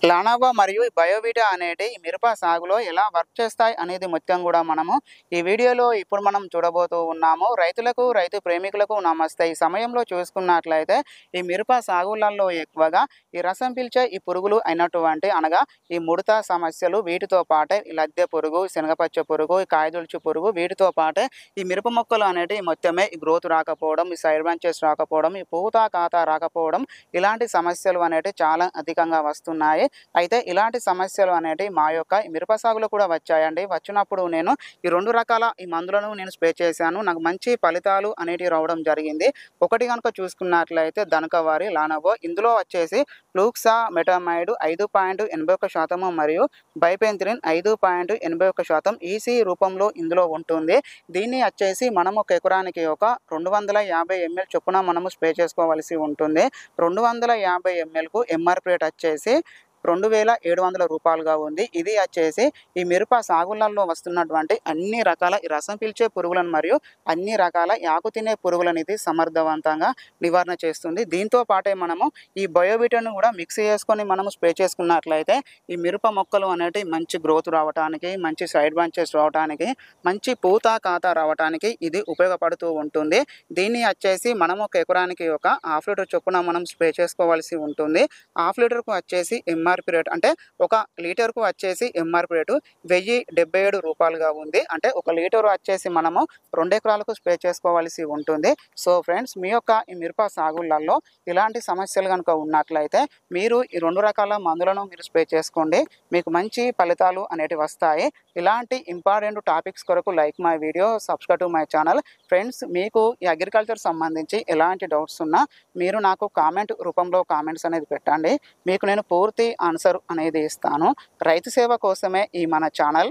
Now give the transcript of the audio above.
లానావా మరియు బయోవిటా అనేటి ఈ మిరప సాగులో ఎలా వర్క్ చేస్తాయి అనేది మొత్తం కూడా మనము ఈ వీడియోలో ఇప్పుడు మనం చూడబోతూ ఉన్నాము. రైతులకు, రైతు ప్రేమికులకు నమస్తే. ఈ సమయంలో చూసుకున్నట్లయితే ఈ మిరప సాగులలో ఎక్కువగా ఈ రసం పీల్చే ఈ పురుగులు అయినటువంటి అనగా ఈ ముడత సమస్యలు, వీటితో పాటే ఈ లద్దె పురుగు, శనగపచ్చ పురుగు, ఈ కాయదొలుచు పురుగు, వీటితో పాటే ఈ మిరప మొక్కలు అనేటివి మొత్తమే ఈ గ్రోత్ రాకపోవడం, ఈ సైడ్ బ్రాంచెస్ రాకపోవడం, ఈ పూత కాత రాకపోవడం, ఇలాంటి సమస్యలు అనేటివి చాలా అధికంగా వస్తున్నాయి. అయితే ఇలాంటి సమస్యలు అనేటివి మా యొక్క మిరప సాగులో కూడా వచ్చాయండి. వచ్చినప్పుడు నేను ఈ 2 రకాల ఈ మందులను నేను స్ప్రే చేశాను. నాకు మంచి ఫలితాలు అనేటివి రావడం జరిగింది. ఒకటి గనుక చూసుకున్నట్లయితే ధనకవారి లానవో, ఇందులో వచ్చేసి ఫ్లూక్సా మెటామైడ్ 5.81% మరియు బైపెంత్రిన్ 5.81% ఈసీ రూపంలో ఇందులో ఉంటుంది. దీన్ని వచ్చేసి మనం ఒక ఎకరానికి ఒక 250 ml చొప్పున మనము స్ప్రే చేసుకోవాల్సి ఉంటుంది. 250 mlకు ఎంఆర్పి రేట్ వచ్చేసి రూ. 2700 ఉంది. ఇది వచ్చేసి ఈ మిరప సాగులలో వస్తున్నటువంటి అన్ని రకాల ఈ రసం పీల్చే పురుగులను మరియు అన్ని రకాల ఆకు తినే పురుగులను ఇది సమర్థవంతంగా నివారణ చేస్తుంది. దీంతో పాటే మనము ఈ బయోవిటాను కూడా మిక్స్ చేసుకొని మనము స్ప్రే చేసుకున్నట్లయితే ఈ మిరప మొక్కలు అనేటివి మంచి గ్రోత్ రావడానికి, మంచి సైడ్ బ్రాంచెస్ రావడానికి, మంచి పూత కాత రావడానికి ఇది ఉపయోగపడుతూ ఉంటుంది. దీన్ని వచ్చేసి మనం ఒక ఎకరానికి ఒక ½ లీటర్ చొప్పున మనం స్ప్రే చేసుకోవాల్సి ఉంటుంది. ½ లీటర్కు వచ్చేసి ఎంఆర్పి రేట్ అంటే ఒక లీటర్కు వచ్చేసి ఎంఆర్పి రేటు రూ. 1077 ఉంది. అంటే ఒక లీటర్ వచ్చేసి మనము 2 ఎకరాలకు స్ప్రే చేసుకోవాల్సి ఉంటుంది. సో ఫ్రెండ్స్, మీ యొక్క ఈ మిరప సాగులలో ఇలాంటి సమస్యలు కనుక ఉన్నట్లయితే మీరు ఈ 2 రకాల మందులను మీరు స్ప్రే చేసుకోండి. మీకు మంచి ఫలితాలు అనేటివి వస్తాయి. ఇలాంటి ఇంపార్టెంట్ టాపిక్స్ కొరకు like my video, subscribe to my channel. Friends, మీకు ఈ అగ్రికల్చర్ సంబంధించి ఎలాంటి డౌట్స్ ఉన్నా మీరు నాకు కామెంట్ రూపంలో కామెంట్స్ అనేది పెట్టండి. మీకు నేను పూర్తి ఆన్సర్ అనేది ఇస్తాను. రైతు సేవ కోసమే ఈ మన ఛానల్.